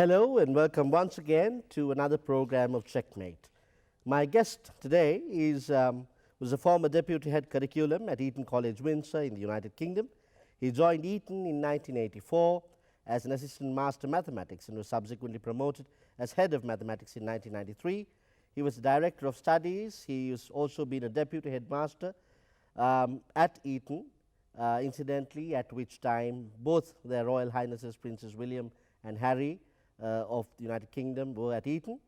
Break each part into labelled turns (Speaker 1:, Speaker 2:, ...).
Speaker 1: Hello and welcome once again to another program of Checkmate. My guest today was a former Deputy Head Curriculum at Eton College, Windsor in the United Kingdom. He joined Eton in 1984 as an Assistant Master Mathematics and was subsequently promoted as Head of Mathematics in 1993. He was the Director of Studies. He has also been a Deputy Headmaster at Eton, incidentally, at which time both their Royal Highnesses Princes William and Harry of the United Kingdom were at Eton.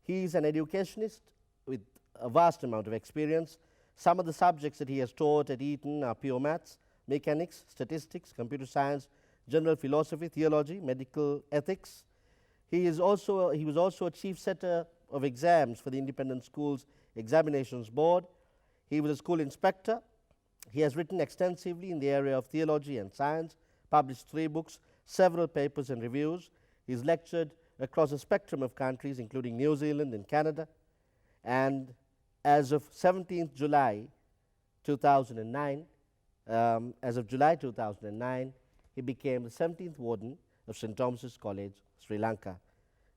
Speaker 1: He is an educationist with a vast amount of experience. Some of the subjects that he has taught at Eton are pure maths, mechanics, statistics, computer science, general philosophy, theology, medical ethics. He was also a chief setter of exams for the Independent Schools Examinations Board. He was a school inspector. He has written extensively in the area of theology and science, published 3 books, several papers and reviews. He's lectured across a spectrum of countries, including New Zealand and Canada. And as of 17th July 2009, he became the 17th warden of St. Thomas's College, Sri Lanka.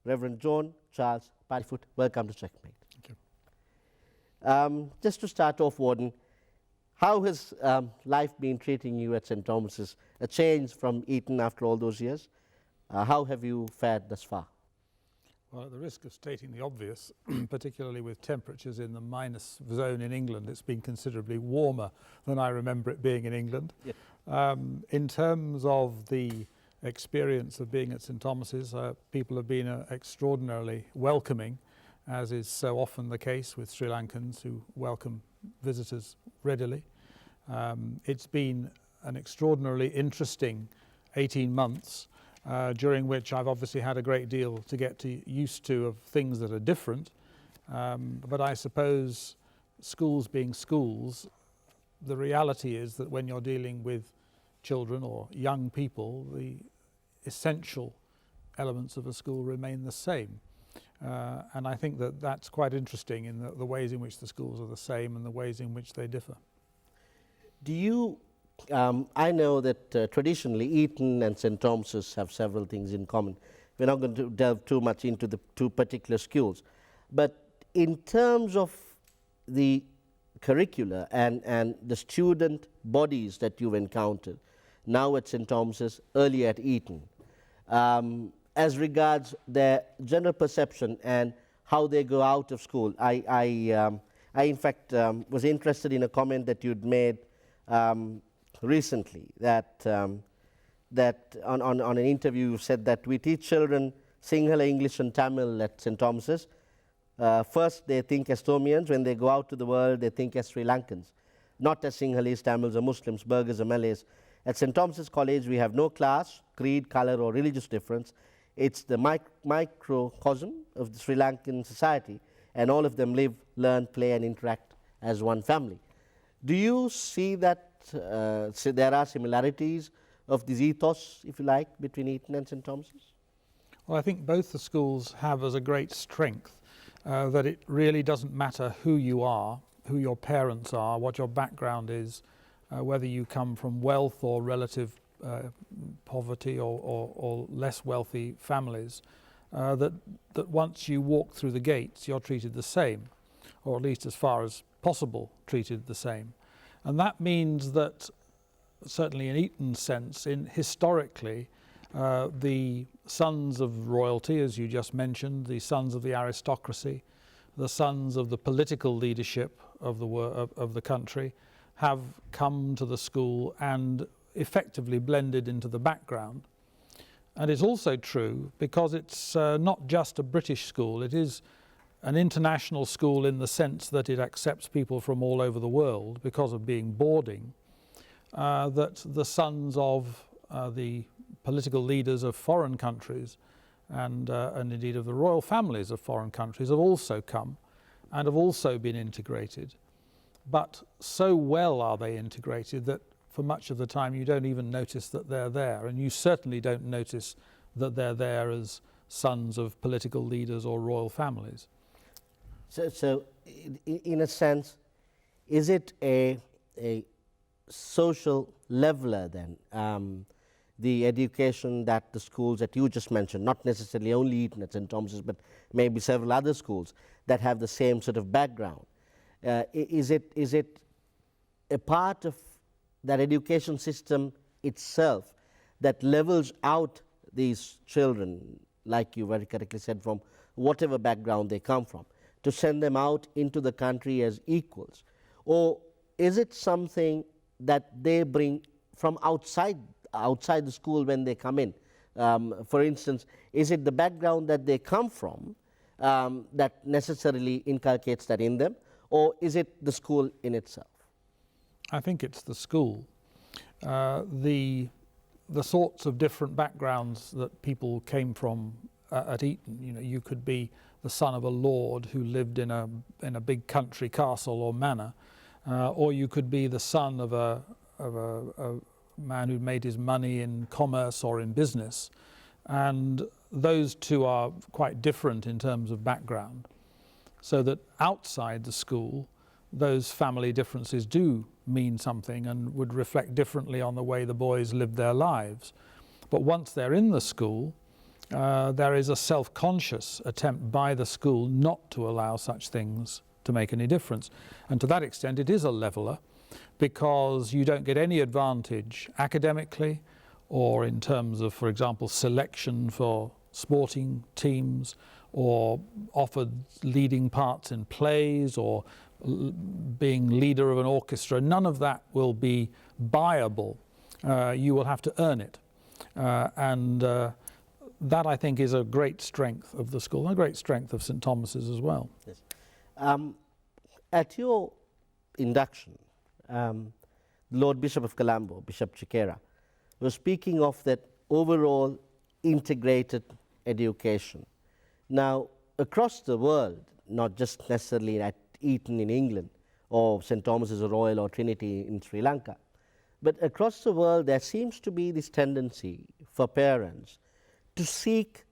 Speaker 1: Reverend John Charles Paddyfoot, welcome to Checkmate.
Speaker 2: Thank you.
Speaker 1: Just to start off, warden, how has life been treating you at St. Thomas's? A change from Eton after all those years. How have you fared thus far?
Speaker 2: Well, at the risk of stating the obvious, particularly with temperatures in the minus zone in England, it's been considerably warmer than I remember it being in England. Yeah. In terms of the experience of being at St. Thomas's, people have been extraordinarily welcoming, as is so often the case with Sri Lankans who welcome visitors readily. It's been an extraordinarily interesting 18 months. During which I've obviously had a great deal to get used to of things that are different. But I suppose schools being schools, the reality is that when you're dealing with children or young people, the essential elements of a school remain the same. And I think that that's quite interesting in the ways in which the schools are the same and the ways in which they differ.
Speaker 1: Do you I know that traditionally Eton and St. Thomas's have several things in common. We're not going to delve too much into the 2 particular schools. But in terms of the curricula and the student bodies that you've encountered, now at St. Thomas's, earlier at Eton, as regards their general perception and how they go out of school, I in fact was interested in a comment that you'd made recently, that on an interview you said that we teach children Sinhala, English and Tamil at St. Thomas's. First they think as Thomians, when they go out to the world they think as Sri Lankans, not as Sinhalese, Tamils or Muslims, Burghers or Malays. At St. Thomas's College we have no class, creed, colour or religious difference. It's the microcosm of the Sri Lankan society, and all of them live, learn, play and interact as one family. Do you see that there are similarities of this ethos, if you like, between Eton and St. Thomas's?
Speaker 2: Well, I think both the schools have as a great strength that it really doesn't matter who you are, who your parents are, what your background is, whether you come from wealth or relative poverty or less wealthy families, that once you walk through the gates you're treated the same, or at least as far as possible treated the same. And that means that, certainly in Eton's sense, historically, the sons of royalty, as you just mentioned, the sons of the aristocracy, the sons of the political leadership of the country, have come to the school and effectively blended into the background. And it's also true because it's not just a British school, it is an international school in the sense that it accepts people from all over the world because of being boarding, that the sons of the political leaders of foreign countries and indeed of the royal families of foreign countries have also come and have also been integrated. But so well are they integrated that for much of the time you don't even notice that they're there, and you certainly don't notice that they're there as sons of political leaders or royal families.
Speaker 1: So in a sense, is it a social leveler then? the education that the schools that you just mentioned, not necessarily only Eton at St. Thomas's, but maybe several other schools that have the same sort of background. Is it a part of that education system itself that levels out these children, like you very correctly said, from whatever background they come from, to send them out into the country as equals? Or is it something that they bring from outside the school when they come in? For instance, is it the background that they come from that necessarily inculcates that in them, or is it the school in itself?
Speaker 2: I think it's the school. The sorts of different backgrounds that people came from at Eton. You know, you could be the son of a lord who lived in a big country castle or manor, or you could be the son of a man who made his money in commerce or in business, and those two are quite different in terms of background. So that outside the school, those family differences do mean something and would reflect differently on the way the boys live their lives. But once they're in the school, there is a self-conscious attempt by the school not to allow such things to make any difference. And to that extent, it is a leveler, because you don't get any advantage academically or in terms of, for example, selection for sporting teams, or offered leading parts in plays, or being leader of an orchestra. None of that will be buyable. You will have to earn it. And that, I think, is a great strength of the school, and a great strength of St. Thomas's as well.
Speaker 1: Yes. At your induction, Lord Bishop of Colombo, Bishop Chikera, was speaking of that overall integrated education. Now, across the world, not just necessarily at Eton in England, or St. Thomas's Royal or Trinity in Sri Lanka, but across the world there seems to be this tendency for parents to seek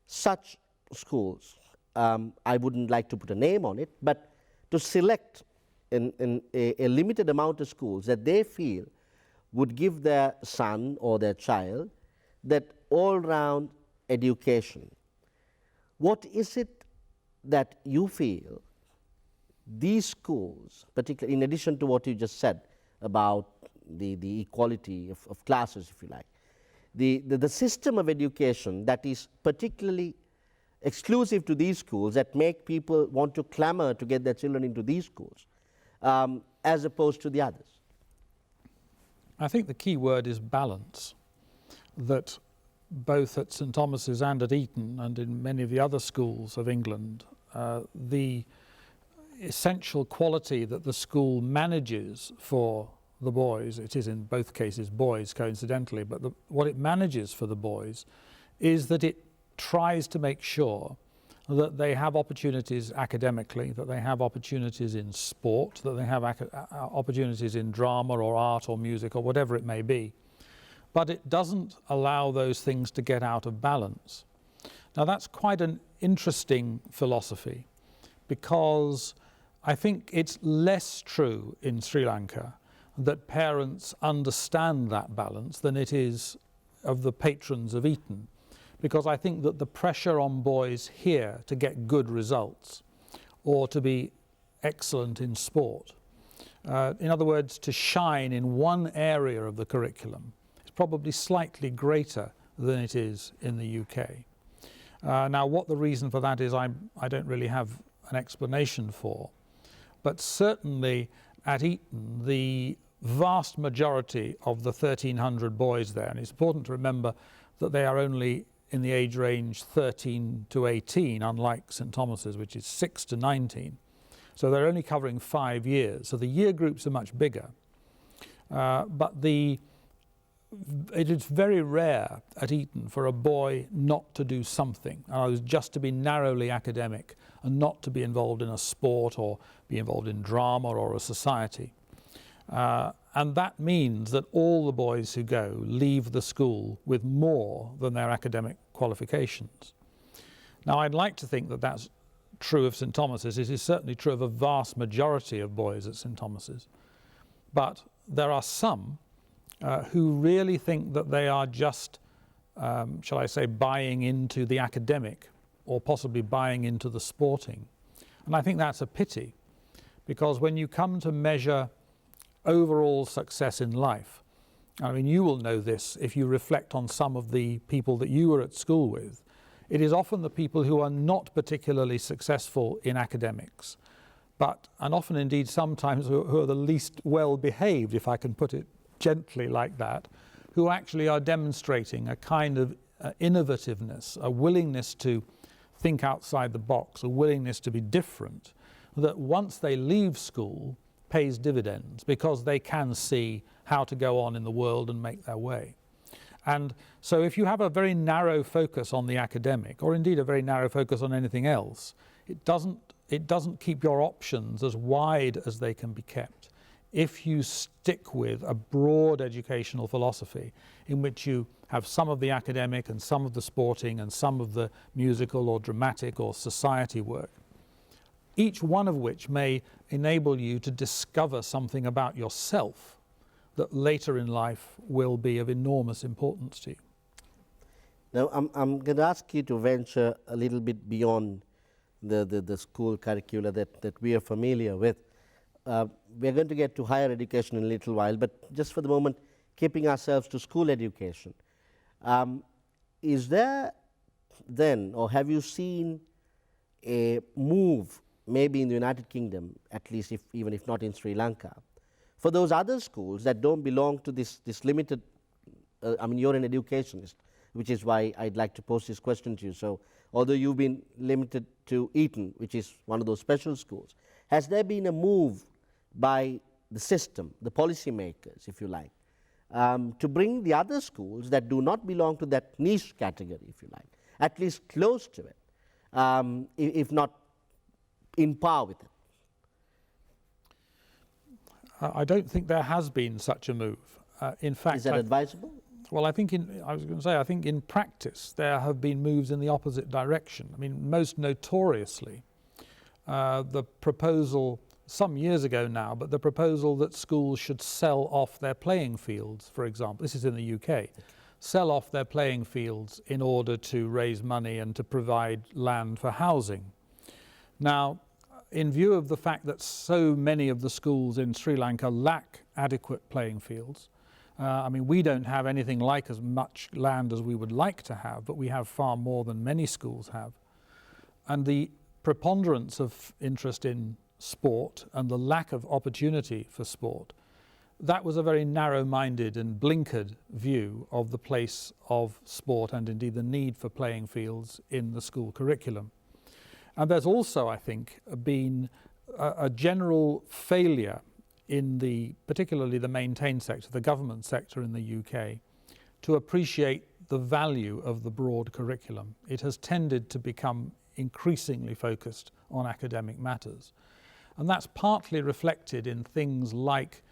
Speaker 1: such schools. I wouldn't like to put a name on it, but to select a limited amount of schools that they feel would give their son or their child that all-round education. What is it that you feel these schools, particularly in addition to what you just said about the equality of classes, if you like, the system of education that is particularly exclusive to these schools, that make people want to clamor to get their children into these schools, as opposed to the others?
Speaker 2: I think the key word is balance. That both at St. Thomas's and at Eton and in many of the other schools of England, the essential quality that the school manages for the boys, it is in both cases boys coincidentally, but what it manages for the boys is that it tries to make sure that they have opportunities academically, that they have opportunities in sport, that they have opportunities in drama or art or music or whatever it may be. But it doesn't allow those things to get out of balance. Now that's quite an interesting philosophy, because I think it's less true in Sri Lanka that parents understand that balance than it is of the patrons of Eton, because I think that the pressure on boys here to get good results or to be excellent in sport, in other words, to shine in one area of the curriculum, is probably slightly greater than it is in the UK. Now, what the reason for that is, I don't really have an explanation for. But certainly at Eton, the vast majority of the 1,300 boys there, and it's important to remember that they are only in the age range 13 to 18, unlike St. Thomas's, which is 6 to 19. So they're only covering 5 years. So the year groups are much bigger. But it is very rare at Eton for a boy not to do something, just to be narrowly academic and not to be involved in a sport or be involved in drama or a society. And that means that all the boys who go leave the school with more than their academic qualifications. Now, I'd like to think that that's true of St. Thomas's. It is certainly true of a vast majority of boys at St. Thomas's. But there are some who really think that they are just, shall I say, buying into the academic or possibly buying into the sporting. And I think that's a pity, because when you come to measure overall success in life, I mean, you will know this if you reflect on some of the people that you were at school with, it is often the people who are not particularly successful in academics, and often indeed sometimes who are the least well behaved, if I can put it gently like that, who actually are demonstrating a kind of innovativeness, a willingness to think outside the box, a willingness to be different, that once they leave school pays dividends, because they can see how to go on in the world and make their way. And so if you have a very narrow focus on the academic, or indeed a very narrow focus on anything else, it doesn't keep your options as wide as they can be kept. If you stick with a broad educational philosophy in which you have some of the academic and some of the sporting and some of the musical or dramatic or society work, each one of which may enable you to discover something about yourself that later in life will be of enormous importance to you.
Speaker 1: Now, I'm going to ask you to venture a little bit beyond the school curricula that we are familiar with. We're going to get to higher education in a little while, but just for the moment, keeping ourselves to school education. Is there then, or have you seen a move, maybe in the United Kingdom, at least even if not in Sri Lanka, for those other schools that don't belong to this limited, I mean, you're an educationist, which is why I'd like to pose this question to you. So, although you've been limited to Eton, which is one of those special schools, has there been a move by the system, the policymakers, if you like, to bring the other schools that do not belong to that niche category, if you like, at least close to it, if not in par with it?
Speaker 2: I don't think there has been such a move. In fact,
Speaker 1: is that advisable?
Speaker 2: Well, I think I think in practice there have been moves in the opposite direction. I mean, most notoriously, the proposal some years ago now, but the proposal that schools should sell off their playing fields, for example, this is in the UK, sell off their playing fields in order to raise money and to provide land for housing. Now, in view of the fact that so many of the schools in Sri Lanka lack adequate playing fields, I mean, we don't have anything like as much land as we would like to have, but we have far more than many schools have. And the preponderance of interest in sport and the lack of opportunity for sport, that was a very narrow-minded and blinkered view of the place of sport and indeed the need for playing fields in the school curriculum. And there's also, I think, been a general failure in particularly the maintained sector, the government sector in the UK, to appreciate the value of the broad curriculum. It has tended to become increasingly focused on academic matters. And that's partly reflected in things like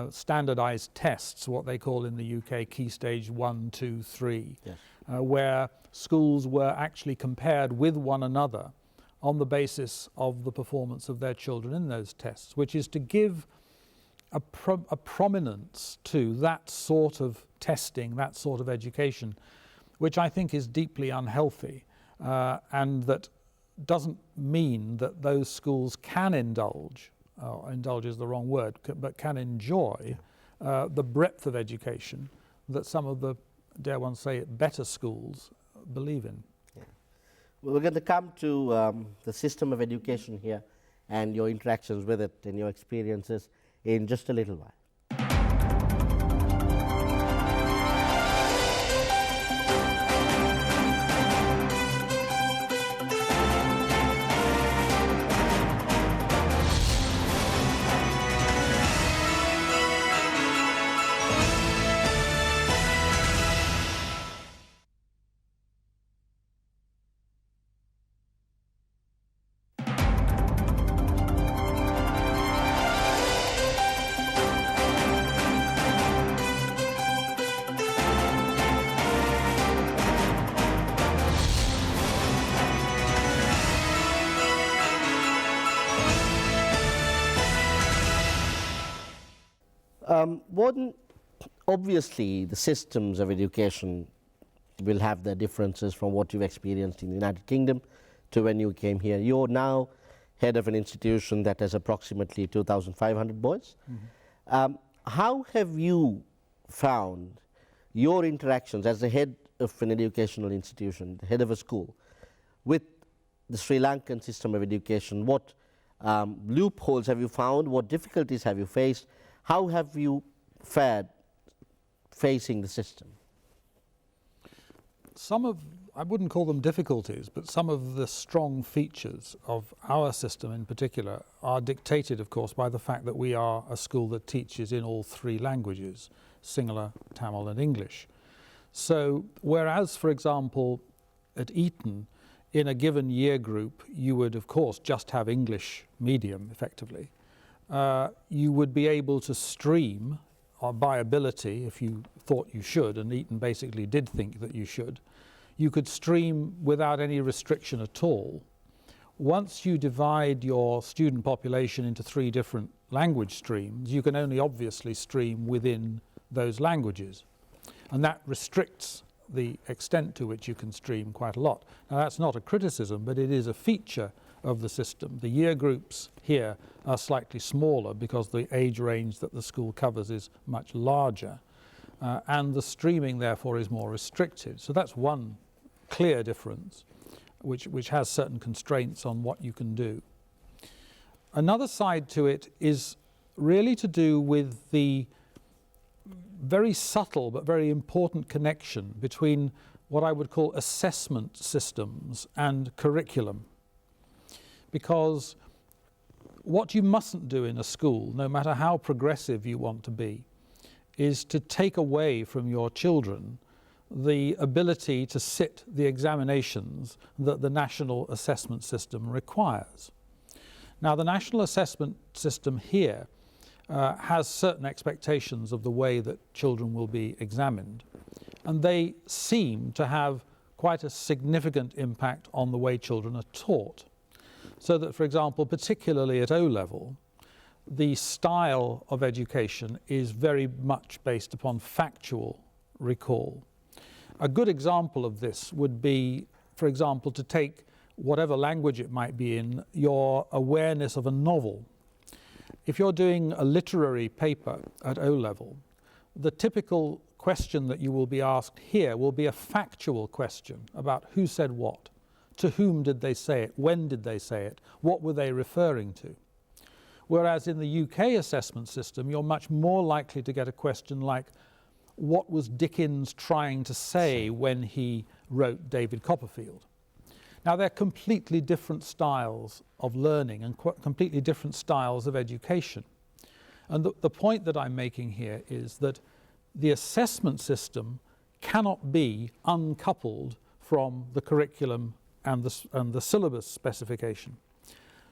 Speaker 2: standardized tests, what they call in the UK Key Stage 1, 2, 3, yes. Where schools were actually compared with one another on the basis of the performance of their children in those tests, which is to give a prominence to that sort of testing, that sort of education, which I think is deeply unhealthy, and that doesn't mean that those schools can indulge is the wrong word, but can enjoy the breadth of education that some of the, dare one say it, better schools believe in. Yeah.
Speaker 1: Well, we're going to come to the system of education here and your interactions with it and your experiences in just a little while. Warden, obviously the systems of education will have their differences from what you've experienced in the United Kingdom to when you came here. You're now head of an institution that has approximately 2,500 boys. How have you found your interactions as the head of an educational institution, the head of a school, with the Sri Lankan system of education? What loopholes have you found? What difficulties have you faced? How have you fared facing the system?
Speaker 2: I wouldn't call them difficulties, but some of the strong features of our system in particular are dictated, of course, by the fact that we are a school that teaches in all three languages, Sinhala, Tamil and English. So whereas, for example, at Eton, in a given year group, you would, of course, just have English medium, effectively. You would be able to stream by ability, if you thought you should, and Eton basically did think that you should, you could stream without any restriction at all. Once you divide your student population into three different language streams, you can only obviously stream within those languages. And that restricts the extent to which you can stream quite a lot. Now that's not a criticism, but it is a feature of the system. The year groups here are slightly smaller because the age range that the school covers is much larger. And the streaming therefore is more restricted. So that's one clear difference, which has certain constraints on what you can do. Another side to it is really to do with the very subtle but very important connection between what I would call assessment systems and curriculum. Because what you mustn't do in a school, no matter how progressive you want to be, is to take away from your children the ability to sit the examinations that the national assessment system requires. Now, the national assessment system here has certain expectations of the way that children will be examined, and they seem to have quite a significant impact on the way children are taught. So that, for example, particularly at O-level, the style of education is very much based upon factual recall. A good example of this would be, for example, to take whatever language it might be in, your awareness of a novel. If you're doing a literary paper at O-level, the typical question that you will be asked here will be a factual question about who said what, to whom did they say it, when did they say it, what were they referring to. Whereas in the UK assessment system, you're much more likely to get a question like, what was Dickens trying to say when he wrote David Copperfield? Now, they're completely different styles of learning and completely different styles of education. And the point that I'm making here is that the assessment system cannot be uncoupled from the curriculum and the syllabus specification.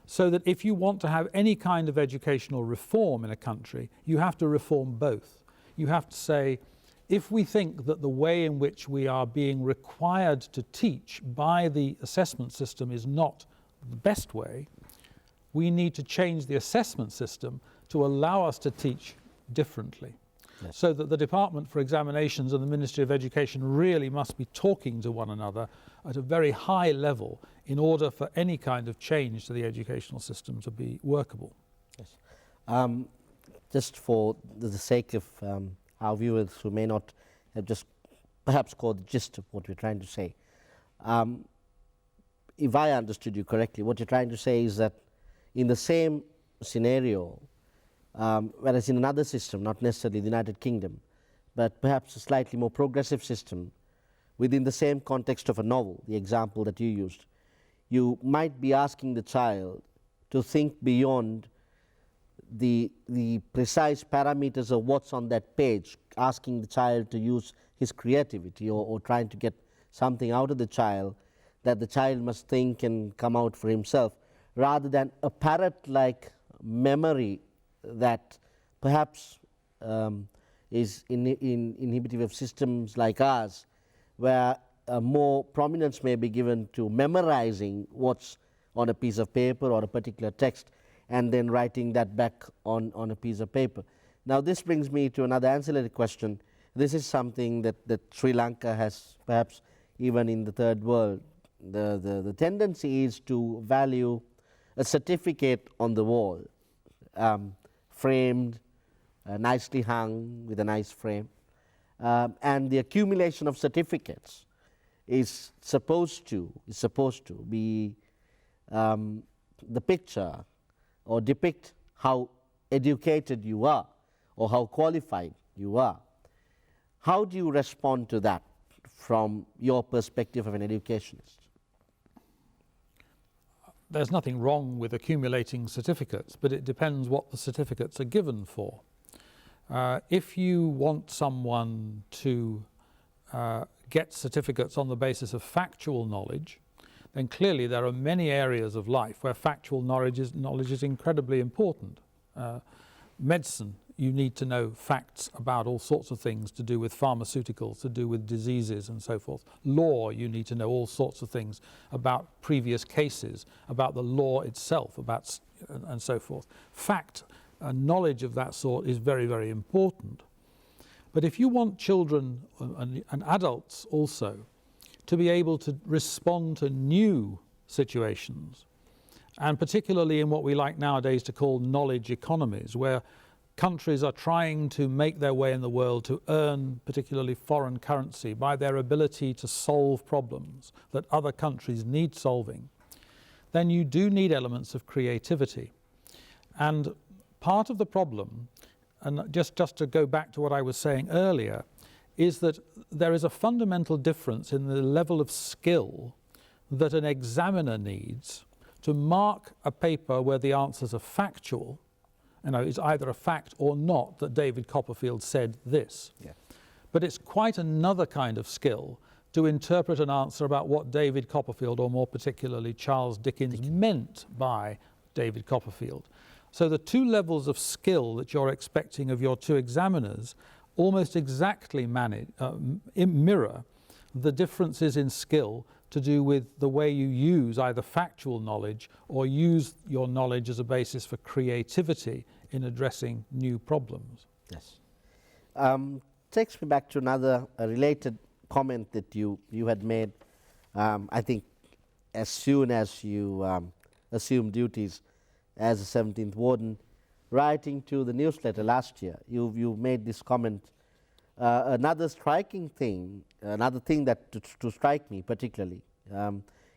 Speaker 2: So that if you want to have any kind of educational reform in a country, you have to reform both. You have to say, if we think that the way in which we are being required to teach by the assessment system is not the best way, we need to change the assessment system to allow us to teach differently. Yes. So that the Department for Examinations and the Ministry of Education really must be talking to one another at a very high level in order for any kind of change to the educational system to be workable.
Speaker 1: Yes. Just for the sake of our viewers who may not have just perhaps caught the gist of what we're trying to say. If I understood you correctly, what you're trying to say is that in the same scenario, whereas in another system, not necessarily the United Kingdom, but perhaps a slightly more progressive system, within the same context of a novel, the example that you used, you might be asking the child to think beyond the precise parameters of what's on that page, asking the child to use his creativity or trying to get something out of the child that the child must think and come out for himself, rather than a parrot-like memory that perhaps is inhibitive of systems like ours, where more prominence may be given to memorizing what's on a piece of paper or a particular text, and then writing that back on a piece of paper. Now this brings me to another ancillary question. this is something that Sri Lanka has, perhaps even in the third world, the tendency is to value a certificate on the wall, framed, nicely hung with a nice frame, and the accumulation of certificates is supposed to be the picture or depict how educated you are or how qualified you are. How do you respond to that from your perspective of an educationist?
Speaker 2: There's nothing wrong with accumulating certificates, but it depends what the certificates are given for. If you want someone to get certificates on the basis of factual knowledge, then clearly there are many areas of life where factual knowledge is incredibly important. Medicine, you need to know facts about all sorts of things to do with pharmaceuticals, to do with diseases and so forth. Law, you need to know all sorts of things about previous cases, about the law itself, and so forth. Fact, knowledge of that sort is very, very important. But if you want children and adults also to be able to respond to new situations, and particularly in what we like nowadays to call knowledge economies, where countries are trying to make their way in the world to earn particularly foreign currency by their ability to solve problems that other countries need solving, then you do need elements of creativity. And part of the problem, and just to go back to what I was saying earlier, is that there is a fundamental difference in the level of skill that an examiner needs to mark a paper where the answers are factual. It's either a fact or not that David Copperfield said this. Yeah. But it's quite another kind of skill to interpret an answer about what David Copperfield, or more particularly Charles Dickens, meant by David Copperfield. So the two levels of skill that you're expecting of your two examiners almost exactly mirror the differences in skill to do with the way you use either factual knowledge or use your knowledge as a basis for creativity in addressing new problems.
Speaker 1: Yes. Takes me back to another related comment that you had made, I think, as soon as you assumed duties as a 17th warden, writing to the newsletter last year. You made this comment. Another striking thing, another thing that to strike me particularly,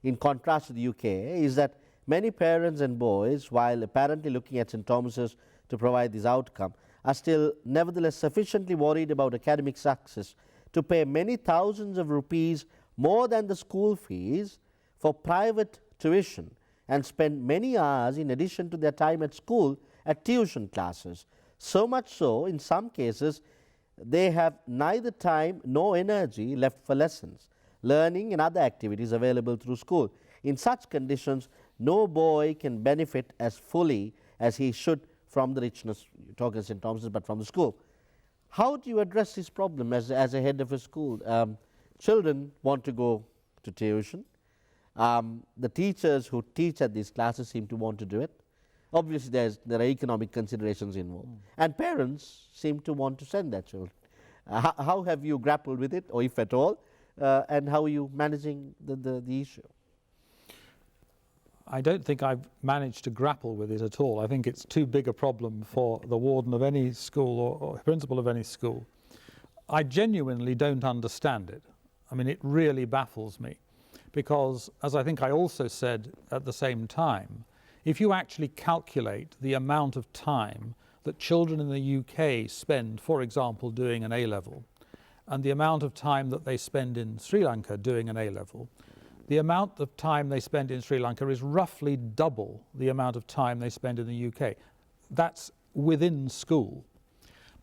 Speaker 1: in contrast to the UK, is that many parents and boys, while apparently looking at St. Thomas's to provide this outcome, are still nevertheless sufficiently worried about academic success to pay many thousands of rupees more than the school fees for private tuition and spend many hours in addition to their time at school at tuition classes. So much so, in some cases, they have neither time nor energy left for lessons, learning and other activities available through school. In such conditions, no boy can benefit as fully as he should from the richness, you talk of St. Thomas's, but from the school. How do you address this problem as a head of a school? Children want to go to tuition. The teachers who teach at these classes seem to want to do it. Obviously, there are economic considerations involved. And parents seem to want to send their children. How have you grappled with it, or if at all, and how are you managing the issue?
Speaker 2: I don't think I've managed to grapple with it at all. I think it's too big a problem for the warden of any school or principal of any school. I genuinely don't understand it. I mean, it really baffles me because, as I think I also said at the same time, if you actually calculate the amount of time that children in the UK spend, for example, doing an A-level, and the amount of time that they spend in Sri Lanka doing an A-level, the amount of time they spend in Sri Lanka is roughly double the amount of time they spend in the UK. That's within school.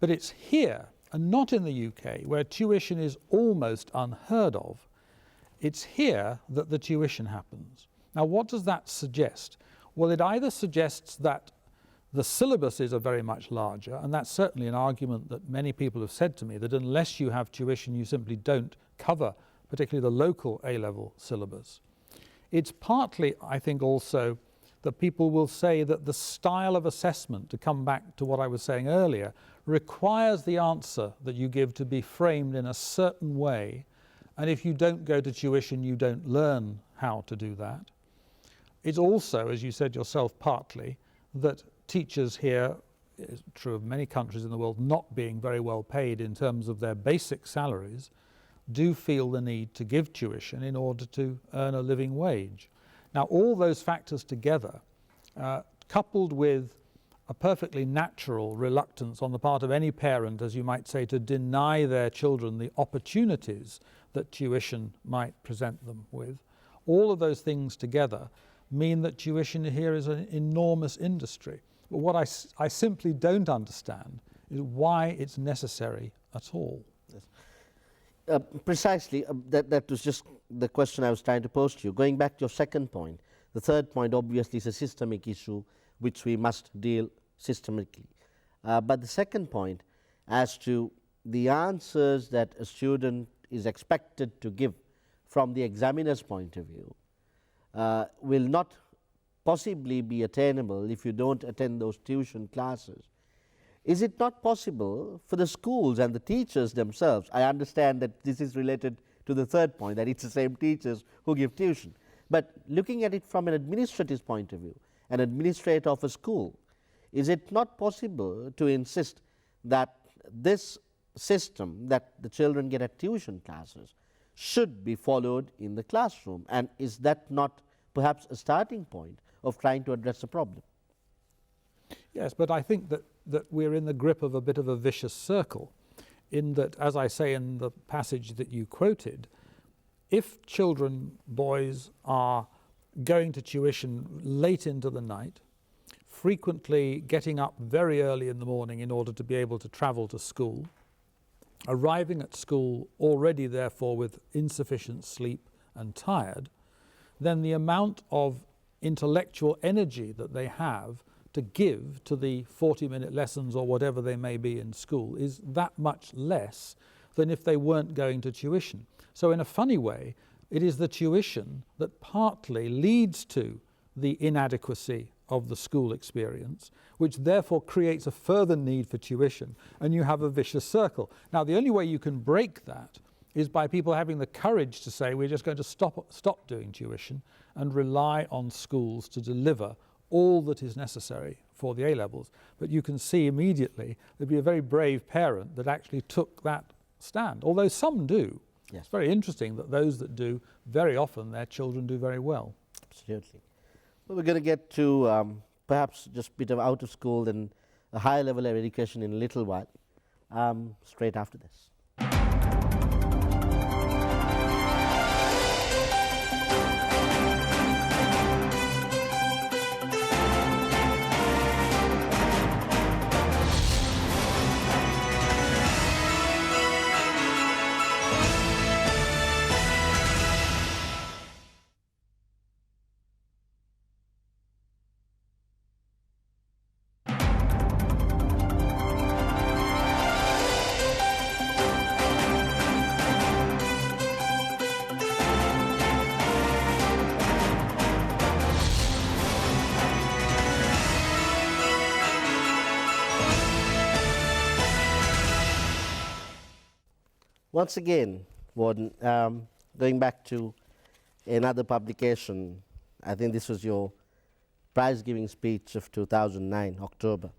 Speaker 2: But it's here, and not in the UK, where tuition is almost unheard of. It's here that the tuition happens. Now, what does that suggest? Well, it either suggests that the syllabuses are very much larger, and that's certainly an argument that many people have said to me, that unless you have tuition, you simply don't cover particularly the local A-level syllabus. It's partly, I think, also that people will say that the style of assessment, to come back to what I was saying earlier, requires the answer that you give to be framed in a certain way, and if you don't go to tuition, you don't learn how to do that. It's also, as you said yourself partly, that teachers here, it's true of many countries in the world, not being very well paid in terms of their basic salaries, do feel the need to give tuition in order to earn a living wage. Now, all those factors together, coupled with a perfectly natural reluctance on the part of any parent, as you might say, to deny their children the opportunities that tuition might present them with, all of those things together mean that tuition here is an enormous industry. But what I simply don't understand is why it's necessary at all.
Speaker 1: Yes. Precisely, that was just the question I was trying to pose to you. Going back to your second point, the third point obviously is a systemic issue which we must deal systemically. But the second point, as to the answers that a student is expected to give from the examiner's point of view, will not possibly be attainable if you don't attend those tuition classes. Is it not possible for the schools and the teachers themselves? I understand that this is related to the third point, that it's the same teachers who give tuition. But looking at it from an administrative point of view, an administrator of a school, is it not possible to insist that this system that the children get at tuition classes should be followed in the classroom? And is that not perhaps a starting point of trying to address the problem?
Speaker 2: Yes, but I think that we're in the grip of a bit of a vicious circle, in that, as I say in the passage that you quoted, if children, boys, are going to tuition late into the night, frequently getting up very early in the morning in order to be able to travel to school, arriving at school already therefore with insufficient sleep and tired, then the amount of intellectual energy that they have to give to the 40-minute lessons or whatever they may be in school is that much less than if they weren't going to tuition. So in a funny way, it is the tuition that partly leads to the inadequacy of the school experience, which therefore creates a further need for tuition, and you have a vicious circle. Now, the only way you can break that is by people having the courage to say, we're just going to stop doing tuition and rely on schools to deliver all that is necessary for the A-levels. But you can see immediately there'd be a very brave parent that actually took that stand, although some do.
Speaker 1: Yes.
Speaker 2: It's very interesting that those that do, very often their children do very well.
Speaker 1: Absolutely. Well, we're going to get to perhaps just a bit of out of school and a higher level of education in a little while, straight after this. Once again, Warden, going back to another publication, I think this was your prize-giving speech of 2009, October.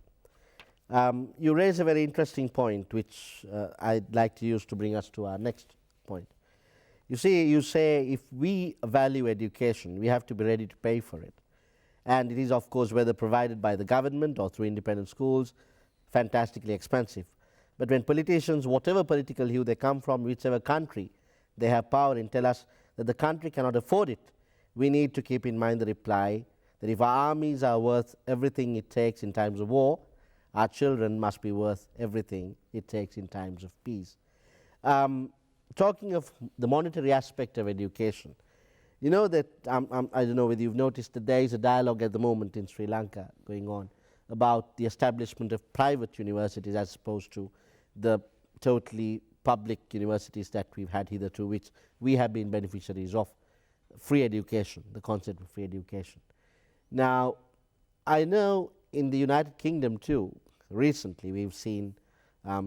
Speaker 1: You raise a very interesting point, which I'd like to use to bring us to our next point. You see, you say if we value education, we have to be ready to pay for it. And it is, of course, whether provided by the government or through independent schools, fantastically expensive. But when politicians, whatever political hue they come from, whichever country, they have power and tell us that the country cannot afford it, we need to keep in mind the reply that if our armies are worth everything it takes in times of war, our children must be worth everything it takes in times of peace. Talking of the monetary aspect of education, you know that, I don't know whether you've noticed that there is a dialogue at the moment in Sri Lanka going on about the establishment of private universities as opposed to the totally public universities that we've had hitherto, which we have been beneficiaries of. Free education, the concept of free education. Now, I know in the United Kingdom too, recently we've seen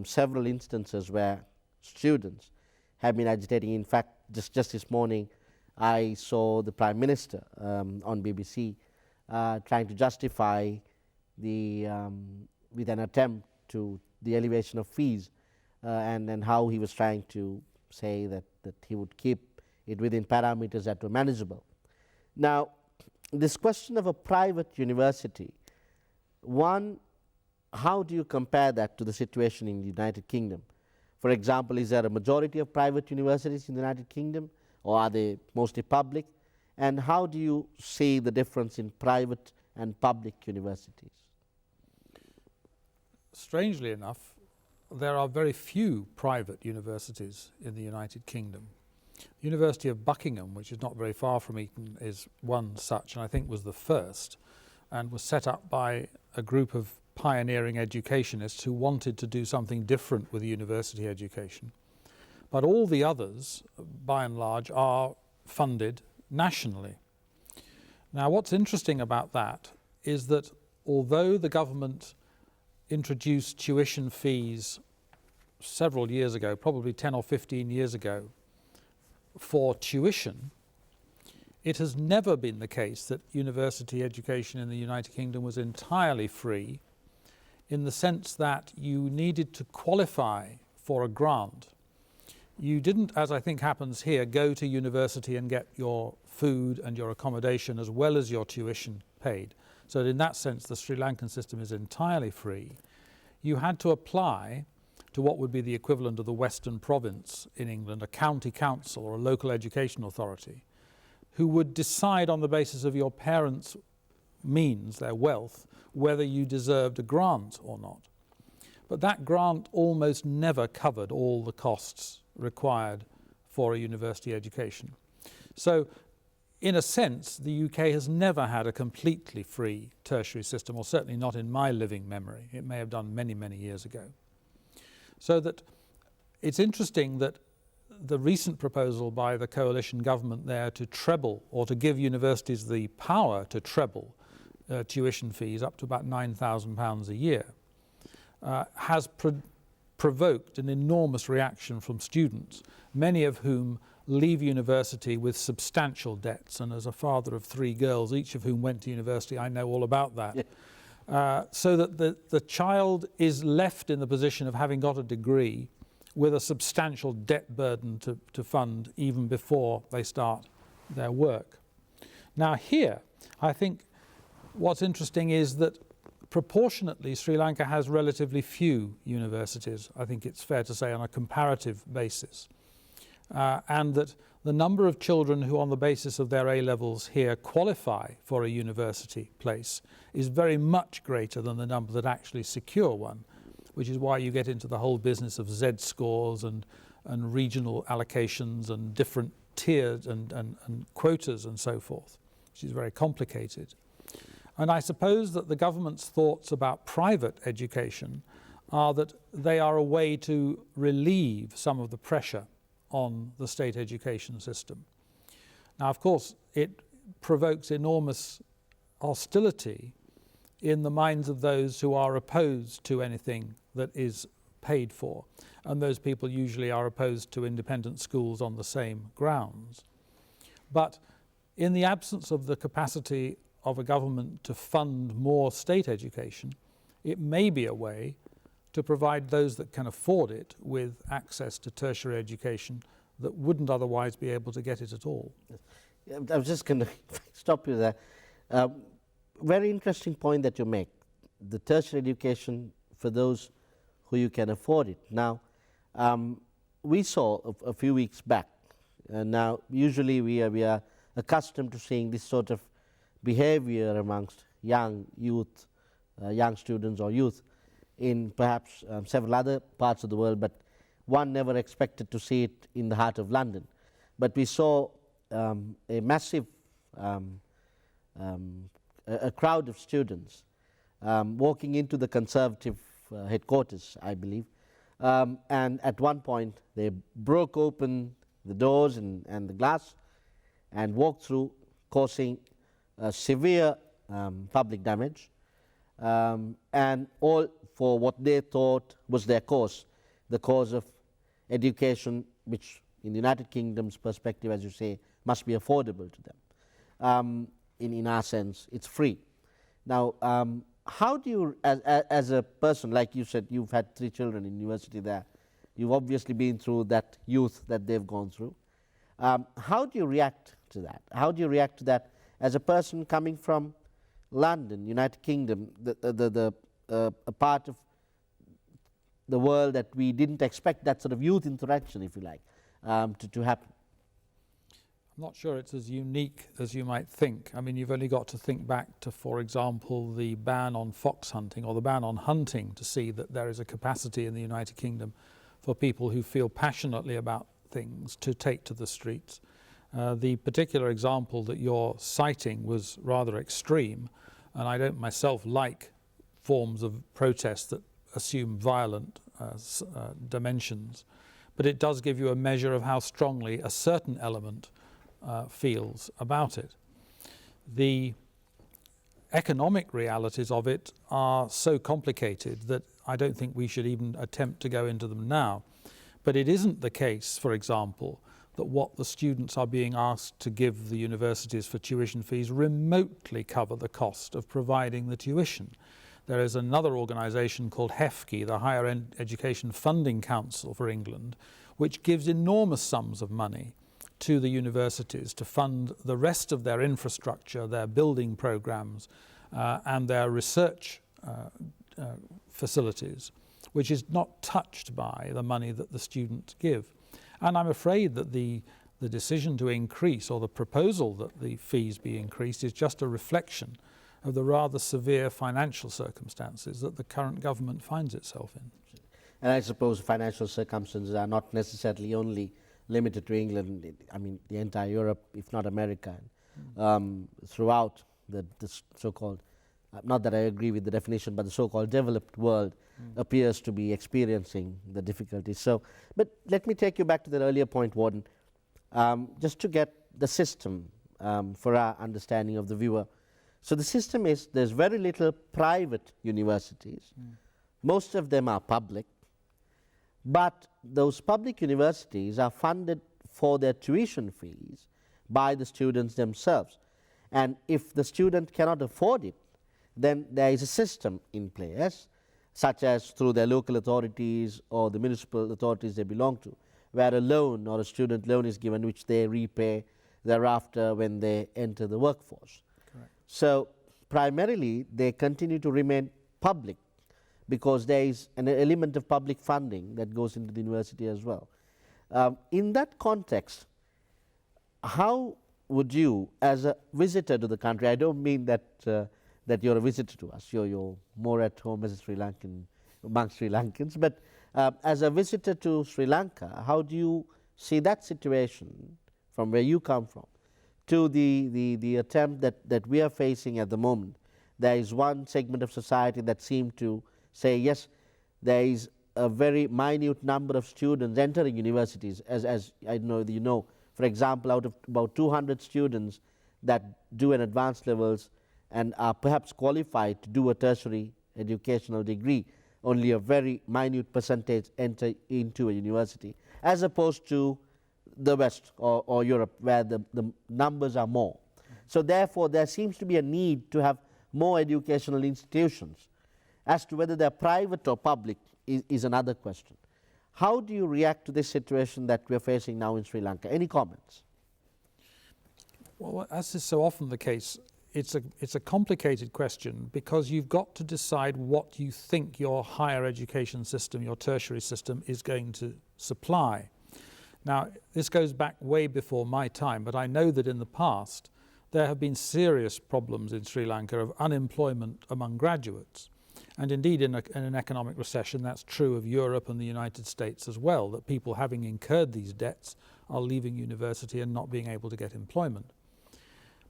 Speaker 1: several instances where students have been agitating. In fact, just this morning, I saw the Prime Minister on BBC trying to justify the with an attempt to the elevation of fees, and how he was trying to say that he would keep it within parameters that were manageable. Now, this question of a private university, one, how do you compare that to the situation in the United Kingdom? For example, is there a majority of private universities in the United Kingdom, or are they mostly public? And how do you see the difference in private and public universities?
Speaker 2: Strangely enough, there are very few private universities in the United Kingdom. The University of Buckingham, which is not very far from Eton, is one such, and I think was the first, and was set up by a group of pioneering educationists who wanted to do something different with university education. But all the others, by and large, are funded nationally. Now, what's interesting about that is that although the government introduced tuition fees several years ago, probably 10 or 15 years ago, for tuition, it has never been the case that university education in the United Kingdom was entirely free, in the sense that you needed to qualify for a grant. You didn't, as I think happens here, go to university and get your food and your accommodation as well as your tuition paid. So in that sense, the Sri Lankan system is entirely free. You had to apply to what would be the equivalent of the Western Province in England, a county council or a local education authority, who would decide on the basis of your parents' means, their wealth, whether you deserved a grant or not. But that grant almost never covered all the costs required for a university education. So, in a sense, the UK has never had a completely free tertiary system, or certainly not in my living memory. It may have done many, many years ago. So that it's interesting that the recent proposal by the coalition government there to treble, or to give universities the power to treble tuition fees up to about £9,000 a year, has provoked an enormous reaction from students, many of whom leave university with substantial debts. And as a father of 3 girls, each of whom went to university, I know all about that. Yeah. So that the child is left in the position of having got a degree with a substantial debt burden to fund even before they start their work. Now here, I think what's interesting is that proportionately Sri Lanka has relatively few universities, I think it's fair to say, on a comparative basis. And that the number of children who on the basis of their A-levels here qualify for a university place is very much greater than the number that actually secure one, which is why you get into the whole business of Z scores and regional allocations and different tiers and quotas and so forth, which is very complicated. And I suppose that the government's thoughts about private education are that they are a way to relieve some of the pressure on the state education system. Now, of course, it provokes enormous hostility in the minds of those who are opposed to anything that is paid for, and those people usually are opposed to independent schools on the same grounds. But in the absence of the capacity of a government to fund more state education, it may be a way to provide those that can afford it with access to tertiary education that wouldn't otherwise be able to get it at all.
Speaker 1: I was just going to stop you there. Very interesting point that you make, the tertiary education for those who you can afford it. Now, we saw a few weeks back, now usually we are accustomed to seeing this sort of behavior amongst young youth, young students or youth in perhaps several other parts of the world, but one never expected to see it in the heart of London. But we saw a massive a crowd of students walking into the Conservative headquarters, I believe, and at one point they broke open the doors and the glass and walked through, causing severe public damage, and all for what they thought was their cause, the cause of education, which in the United Kingdom's perspective, as you say, must be affordable to them. In our sense, it's free. Now, how do you, as a person, like you said, you've had 3 children in university there, you've obviously been through that youth that they've gone through. How do you react to that? How do you react to that as a person coming from London, United Kingdom, a part of the world that we didn't expect that sort of youth interaction, if you like, to happen?
Speaker 2: I'm not sure it's as unique as you might think. I mean, you've only got to think back to, for example, the ban on fox hunting or the ban on hunting to see that there is a capacity in the United Kingdom for people who feel passionately about things to take to the streets. The particular example that you're citing was rather extreme, and I don't myself like forms of protest that assume violent dimensions, but it does give you a measure of how strongly a certain element feels about it. The economic realities of it are so complicated that I don't think we should even attempt to go into them now. But it isn't the case, for example, that what the students are being asked to give the universities for tuition fees remotely cover the cost of providing the tuition. There is another organisation called HEFCE, the Higher Education Funding Council for England, which gives enormous sums of money to the universities to fund the rest of their infrastructure, their building programmes, and their research facilities, which is not touched by the money that the students give. And I'm afraid that the decision to increase, or the proposal that the fees be increased, is just a reflection of the rather severe financial circumstances that the current government finds itself in.
Speaker 1: And I suppose financial circumstances are not necessarily only limited to England. I mean, the entire Europe, if not America, throughout the so-called, not that I agree with the definition, but the so-called developed world appears to be experiencing the difficulties. So, but let me take you back to that earlier point, Warden, just to get the system for our understanding of the viewer. So the system is, there's very little private universities. Most of them are public. But those public universities are funded for their tuition fees by the students themselves. And if the student cannot afford it, then there is a system in place, such as through their local authorities or the municipal authorities they belong to, where a loan or a student loan is given, which they repay thereafter when they enter the workforce.
Speaker 2: Correct.
Speaker 1: So primarily they continue to remain public, because there is an element of public funding that goes into the university as well. In that context, how would you, as a visitor to the country, I don't mean that that you're a visitor to us, you're more at home as a Sri Lankan, among Sri Lankans, but as a visitor to Sri Lanka, how do you see that situation from where you come from to the attempt that we are facing at the moment? There is one segment of society that seems to say, yes, there is a very minute number of students entering universities, as I know you know. For example, out of about 200 students that do an advanced levels and are perhaps qualified to do a tertiary educational degree, only a very minute percentage enter into a university, as opposed to the West or Europe, where the numbers are more. So therefore, there seems to be a need to have more educational institutions. As to whether they're private or public is another question. How do you react to this situation that we're facing now in Sri Lanka? Any comments?
Speaker 2: Well, as is so often the case, it's a complicated question, because you've got to decide what you think your higher education system, your tertiary system, is going to supply. Now, this goes back way before my time, but I know that in the past there have been serious problems in Sri Lanka of unemployment among graduates. And indeed, in an economic recession, that's true of Europe and the United States as well, that people having incurred these debts are leaving university and not being able to get employment.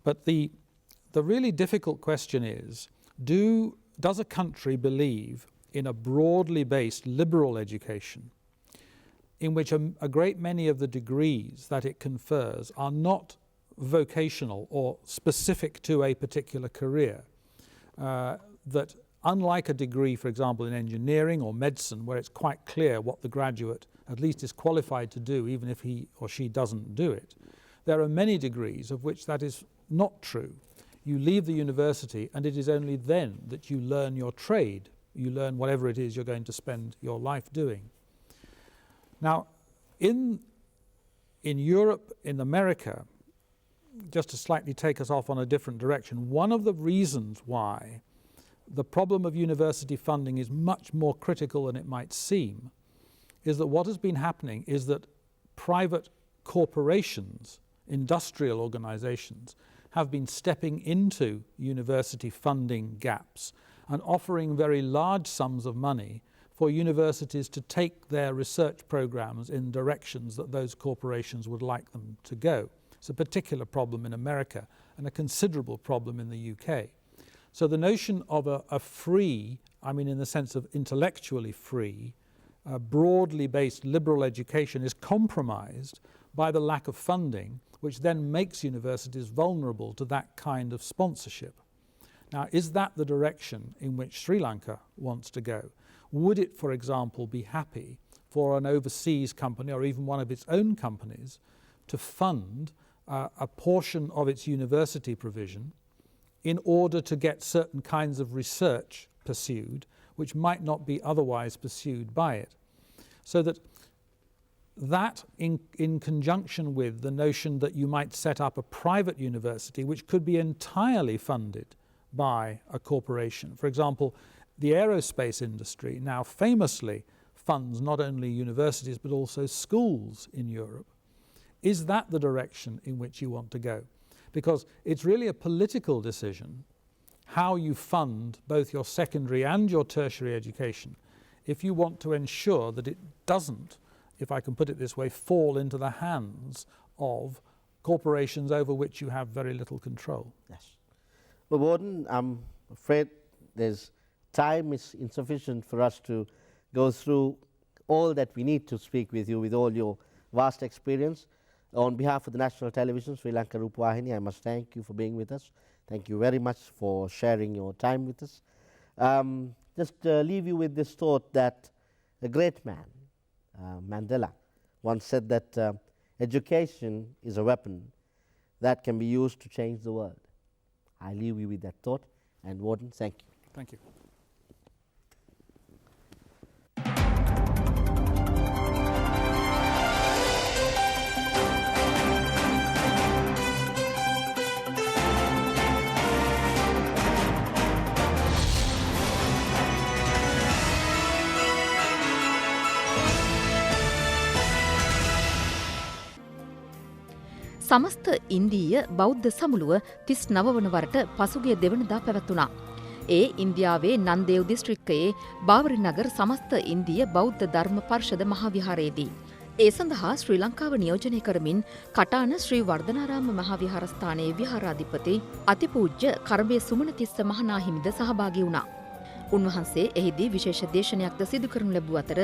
Speaker 2: But the really difficult question is, does a country believe in a broadly based liberal education in which a great many of the degrees that it confers are not vocational or specific to a particular career, that unlike a degree, for example, in engineering or medicine, where it's quite clear what the graduate at least is qualified to do, even if he or she doesn't do it, there are many degrees of which that is not true. You leave the university and it is only then that you learn your trade. You learn whatever it is you're going to spend your life doing. Now, in Europe, in America, just to slightly take us off on a different direction, one of the reasons why the problem of university funding is much more critical than it might seem is that what has been happening is that private corporations, industrial organizations, have been stepping into university funding gaps and offering very large sums of money for universities to take their research programs in directions that those corporations would like them to go. It's a particular problem in America and a considerable problem in the UK. So the notion of a free, I mean in the sense of intellectually free, broadly based liberal education is compromised by the lack of funding, which then makes universities vulnerable to that kind of sponsorship. Now, is that the direction in which Sri Lanka wants to go? Would it, for example, be happy for an overseas company or even one of its own companies to fund a portion of its university provision in order to get certain kinds of research pursued which might not be otherwise pursued by it? So that in conjunction with the notion that you might set up a private university which could be entirely funded by a corporation. For example, the aerospace industry now famously funds not only universities but also schools in Europe. Is that the direction in which you want to go? Because it's really a political decision how you fund both your secondary and your tertiary education if you want to ensure that it doesn't, if I can put it this way, fall into the hands of corporations over which you have very little control.
Speaker 1: Yes. Well, Warden, I'm afraid time is insufficient for us to go through all that we need to speak with you with all your vast experience. On behalf of the national television, Sri Lanka Rupavahini, I must thank you for being with us. Thank you very much for sharing your time with us. Just leave you with this thought that a great man, Mandela, once said that education is a weapon that can be used to change the world. I leave you with that thought. And Warden, thank you.
Speaker 2: Thank you.
Speaker 3: සමස්ත ඉන්දීය බෞද්ධ සමුළුව 39 වන වරට පසුගිය දෙවනදා පැවැත්වුණා. ඒ ඉන්දියාවේ නන්දේව් දිස්ත්‍රික්කයේ බාවරි නගර සමස්ත ඉන්දීය බෞද්ධ ධර්ම පරිෂද මහාවිහාරයේදී. ඒ සඳහා ශ්‍රී ලංකාව නියෝජනය කරමින් කටාන ශ්‍රී වර්ධනාරාම මහාවිහාරස්ථානයේ විහාරාධිපති අතිපූජ්‍ය කරඹේ සුමනතිස්ස මහනාහිමිද සහභාගී වුණා. උන්වහන්සේ එහිදී විශේෂ දේශනයක්ද සිදු කරනු ලැබුව අතර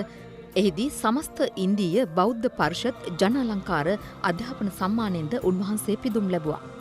Speaker 3: එහිදී සමස්ත ඉන්දීය බෞද්ධ පරිෂද් ජන අලංකාර අධ්‍යාපන සම්මානයෙන්ද උන්වහන්සේ පිදුම් ලැබුවා.